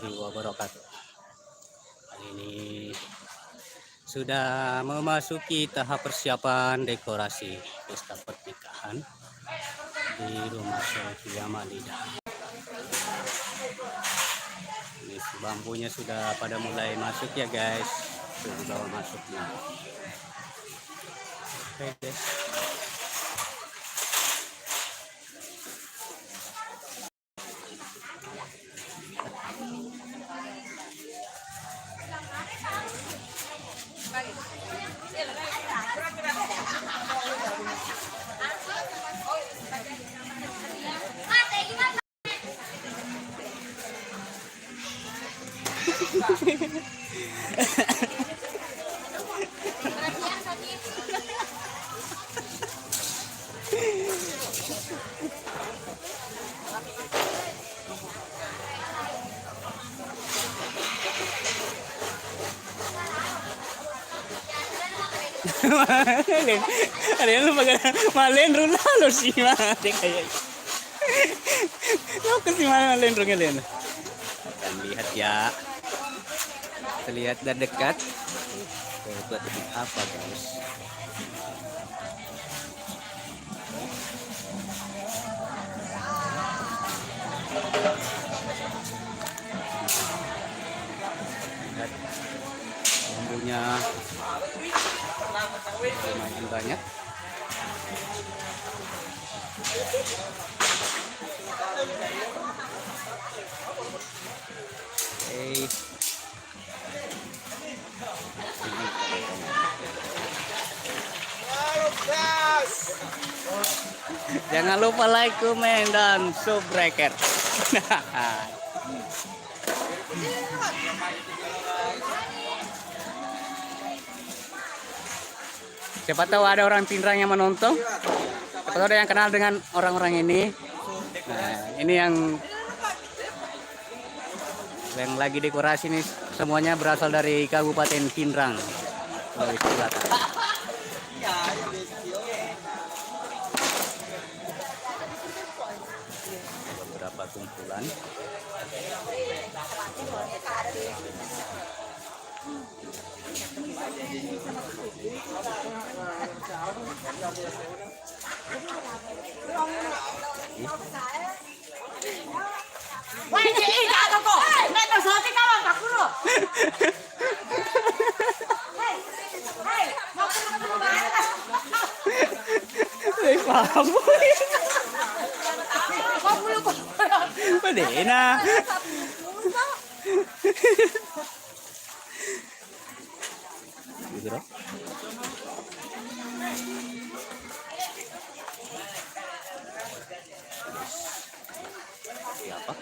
wabarakatuh. Kali ini sudah memasuki tahap persiapan dekorasi pesta pernikahan di rumah Sofia Malida. Ini bambunya sudah pada mulai masuk ya guys, sudah bawa masuknya. Oke guys. Malen, ada yang malen rula lo sih mati kayak. Lo kasih malen rungelen. Akan lihat ya. Terlihat dari dekat. Buat apa guys? Lihat bumbunya lumayan banyak. Jangan lupa like, komen, dan subscribe. Siapa tahu ada orang Pindrang yang menonton. Siapa tahu ada yang kenal dengan orang-orang ini. Nah, ini yang lagi dekorasi nih, semuanya berasal dari Kabupaten Pindrang, Sulawesi Selatan. Beberapa kumpulan. Pwede na. Gitu dong. Siapa?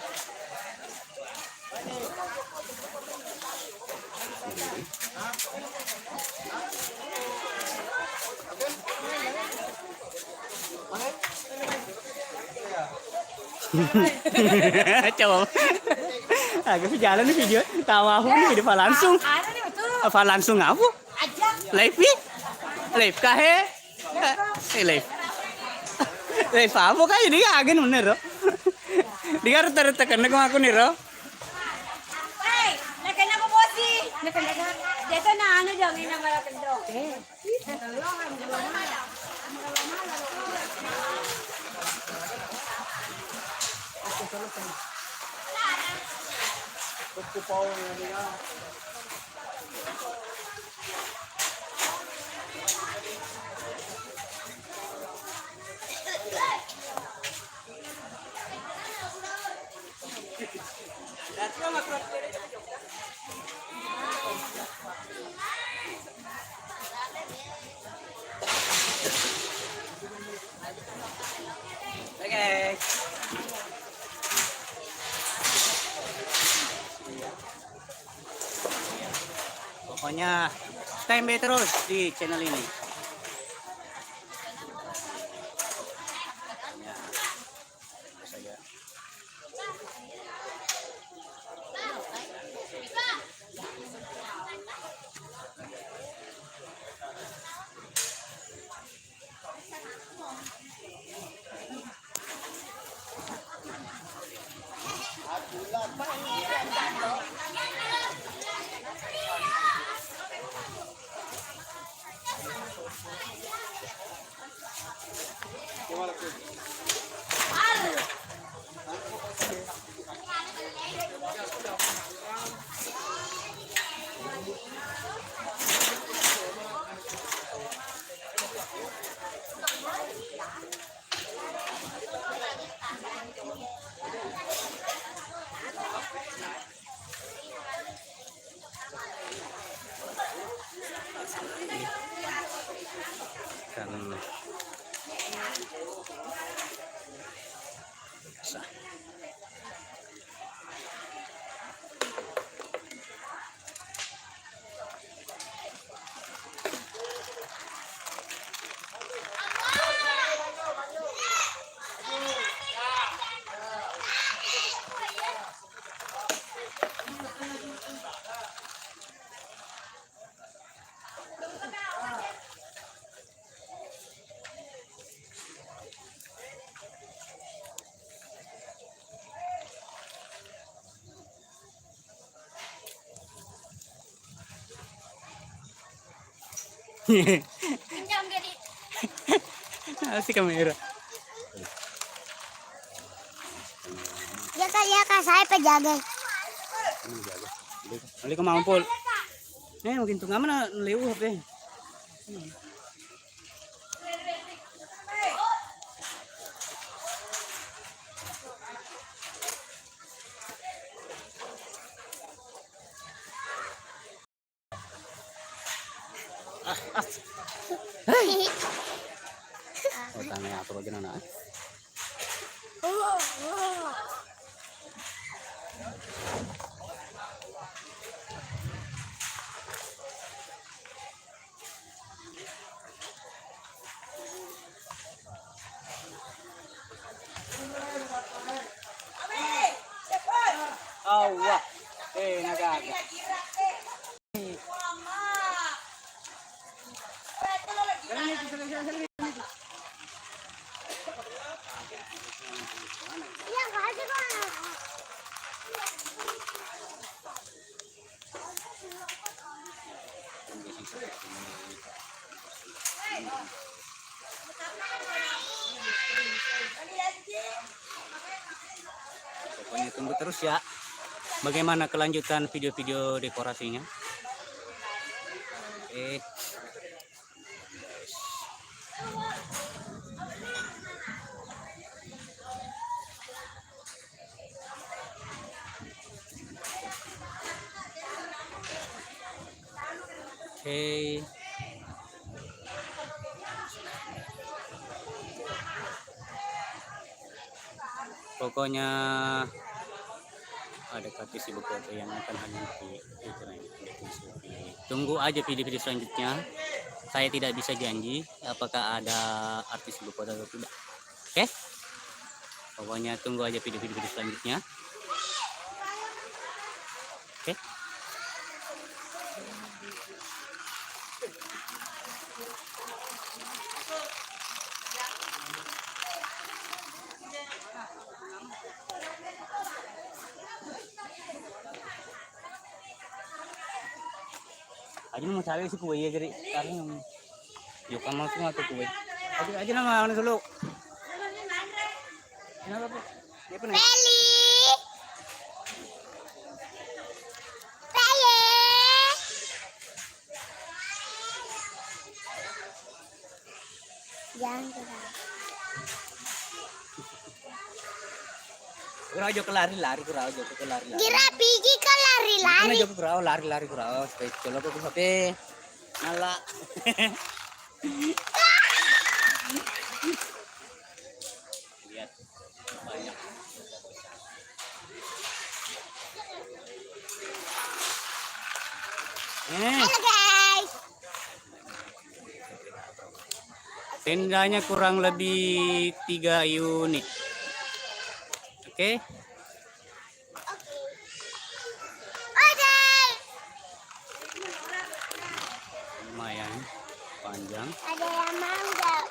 Coba agak jalan nih video tawa aku nih video langsung apa langsung apa live kahe live apa kah jadi agen bener loh dia rata-rata kena aku nih loh pokoknya stay terus di channel ini. Bulan Ikan basah. Asik kamera. Ya kak, saya penjaga. Balik ke mampul. Mungkin tuh mana lewat deh. Oh, tanya apa lagi nana? Wah, naga. Iya nggak ada kak. Pokoknya tunggu terus ya. Bagaimana kelanjutan video-video dekorasinya? Oke. Oke. Pokoknya ada kaki si buku yang akan hanya tunggu aja video-video selanjutnya. Saya tidak bisa janji apakah ada artis ibu kota atau tidak. Oke? Pokoknya tunggu aja video-video selanjutnya. Oke? Aja mau cari si kue ya jadi karena yuk kan langsung atau kue. Aja nama mana dulu. Kenapa bu? Dia pernah. Peli. Peli. Jangan gerak. Kurang aja lari-lari kurang aja lari-lari. Gira pigi ke lari-lari. Mana aja kurang lari-lari kurang. Kalau aku sampai nala. Lihat banyak. Halo guys. Tendanya kurang lebih 3 unit. Oke. Oke. Lumayan panjang. Ada yang mau nggak?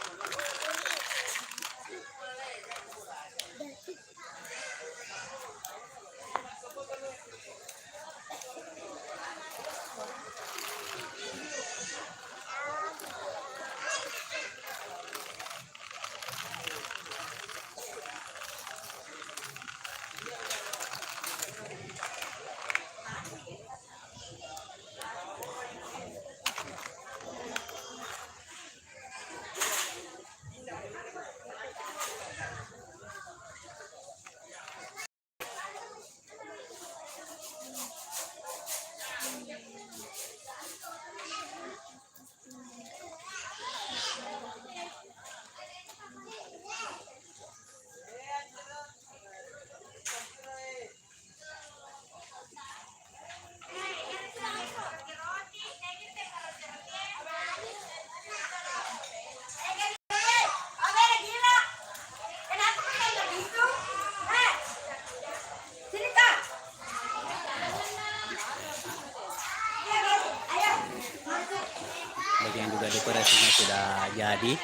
juga dekorasinya sudah jadi.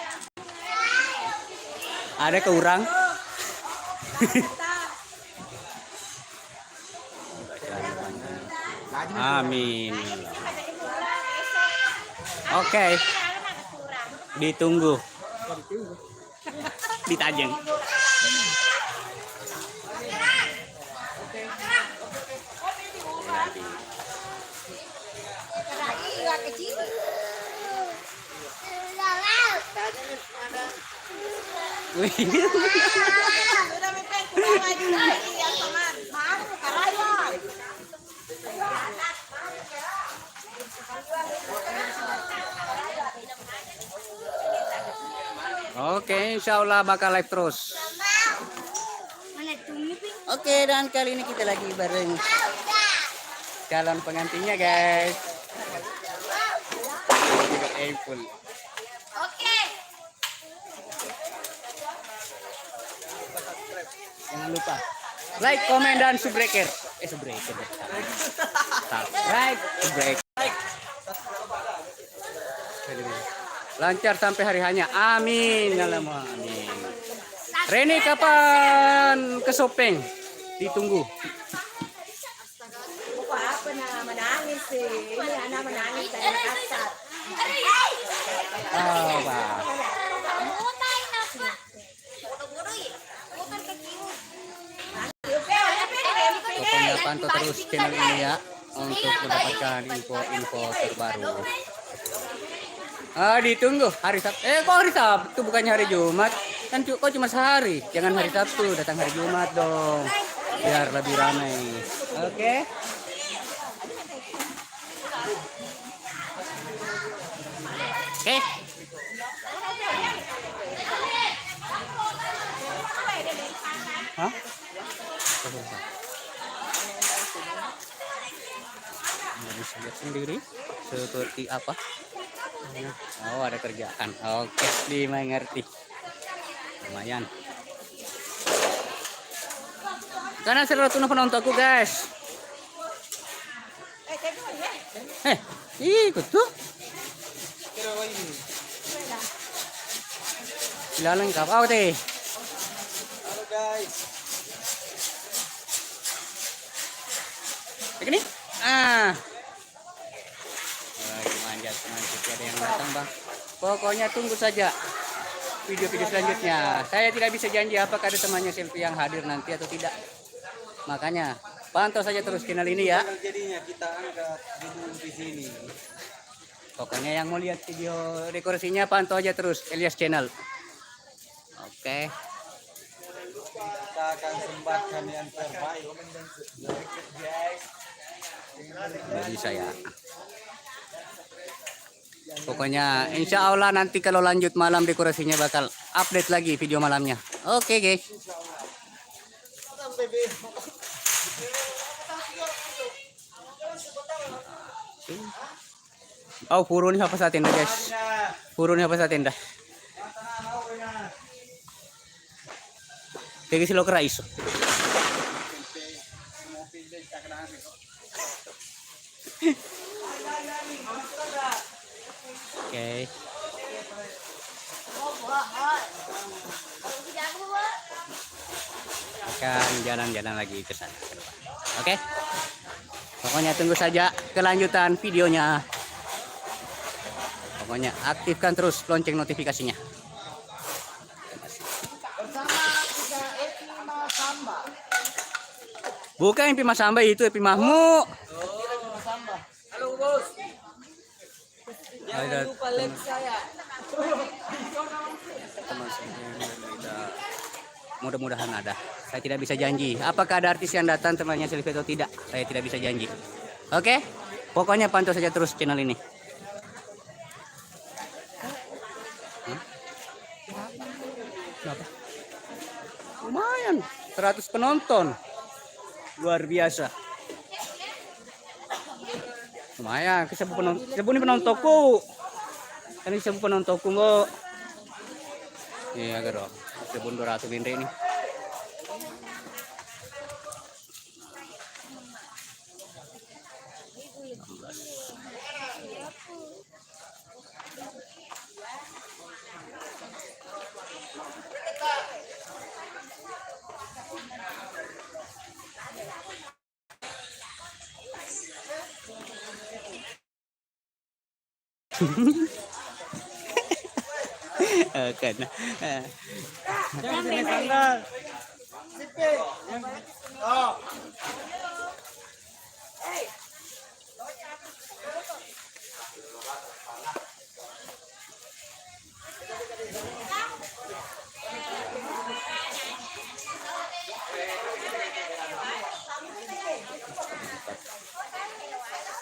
Ada keurang. Amin. Oke. Ditunggu. Ditajeng. Wih. Oke, insya Allah bakal live terus. Oke, dan kali ini kita lagi bareng calon pengantinnya, guys. April. Oke. Jangan lupa like, komen, dan subscribe. Subscribe. Subscribe, subscribe. Lancar sampai hari hanya. Amin. Amin. Reni kapan ke Sopeng? Ditunggu. Apa na menangis sih? Ini anak menangis saya kasar. Oh, Pak. Pokoknya pantau terus channel ini ya untuk mendapatkan info-info terbaru. Ditunggu hari Sabtu. Kok hari Sabtu bukannya hari Jumat? Kan kok cuma sehari. Jangan hari Sabtu, datang hari Jumat dong. Biar lebih ramai. Oke. Oke. Hah? Anda bisa lihat sendiri seperti apa. Oh, ada kerjaan. Oke, dimengerti. Lumayan. Karena seru tuh penontonku, guys. Ikut tuh. Silalang kapau teh. Halo guys. Begini? Lagi manjat ada yang datang, Bang. Pokoknya tunggu saja video-video selanjutnya. Saya tidak bisa janji apakah ada temannya selfie yang hadir nanti atau tidak. Makanya pantau saja terus channel ini ya. Jadinya kita angkat gedung di sini. Pokoknya yang mau lihat video dekorasinya pantau aja terus Elias Channel. Oke. Kita akan sembahkan yang terbaik. Jadi saya. Pokoknya insya Allah nanti kalau lanjut malam dekorasinya bakal update lagi video malamnya. Oke, guys. Oh, purun apa sa tenda, guys? Purun apa sa tenda? Tegi silo kerais. Oke. Akan jalan-jalan lagi ke sana. Oke. Pokoknya tunggu saja kelanjutan videonya. Pokoknya aktifkan terus lonceng notifikasinya. Bukan Epi Mas Samba, itu Epi Mahmu. Halo bos. Ada Lupa like saya. teman saya mudah-mudahan ada. Saya tidak bisa janji apakah ada artis yang datang temannya selfie atau tidak. Saya tidak bisa janji. Oke, pokoknya pantau saja terus channel ini. Kenapa? Lumayan 100 penonton, luar biasa. Lumayan kesebu penontonku. Kan kesebu penontonku kok. Iya garo. Sebun 200 linde ini. Kan.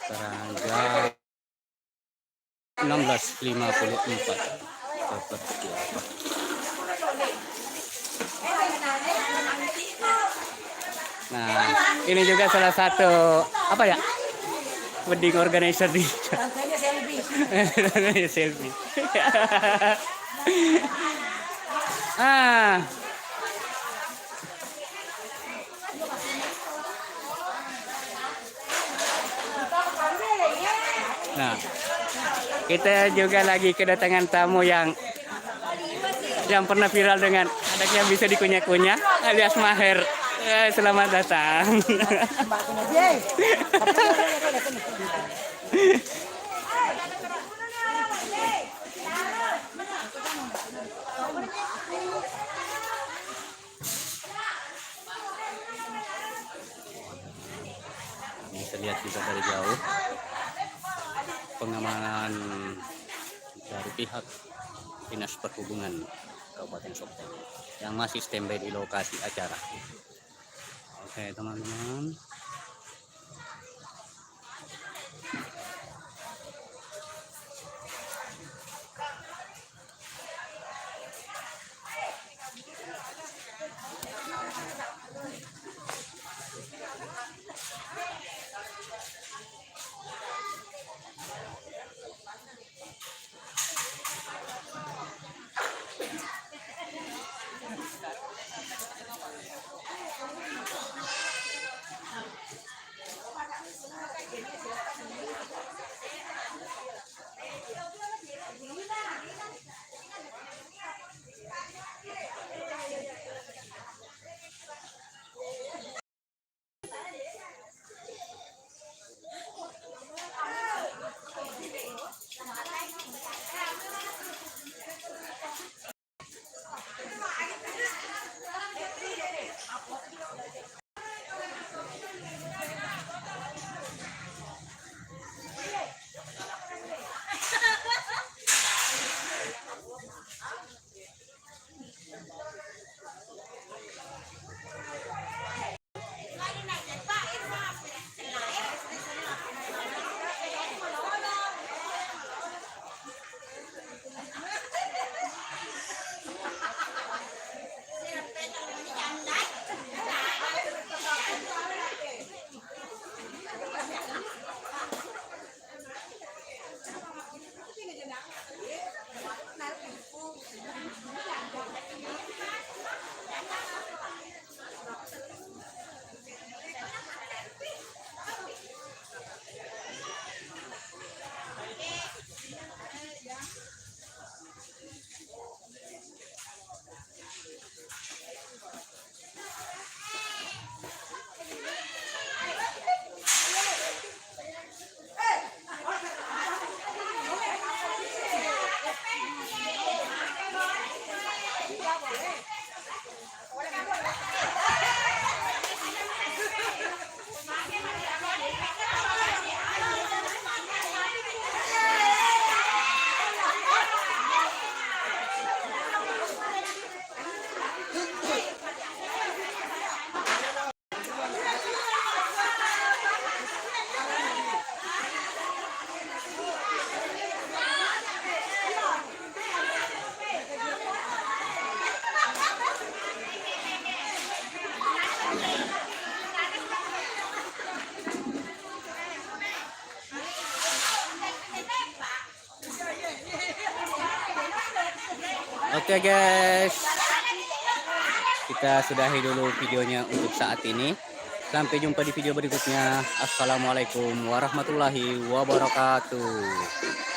Sekarang jam 16.54 seperti apa. Nah, ini juga salah satu apa ya? Wedding organizer di Tantenya selfie. selfie. Ah. Nah, kita juga lagi kedatangan tamu yang pernah viral dengan anaknya bisa dikunyah-kunyah alias Maher. Selamat datang. Bisa lihat juga dari jauh pengamanan dari pihak Dinas Perhubungan Kabupaten Sopeng yang masih standby di lokasi acara. Oke teman-teman. Oke guys, kita sudahi dulu videonya untuk saat ini. Sampai jumpa di video berikutnya. Assalamualaikum warahmatullahi wabarakatuh.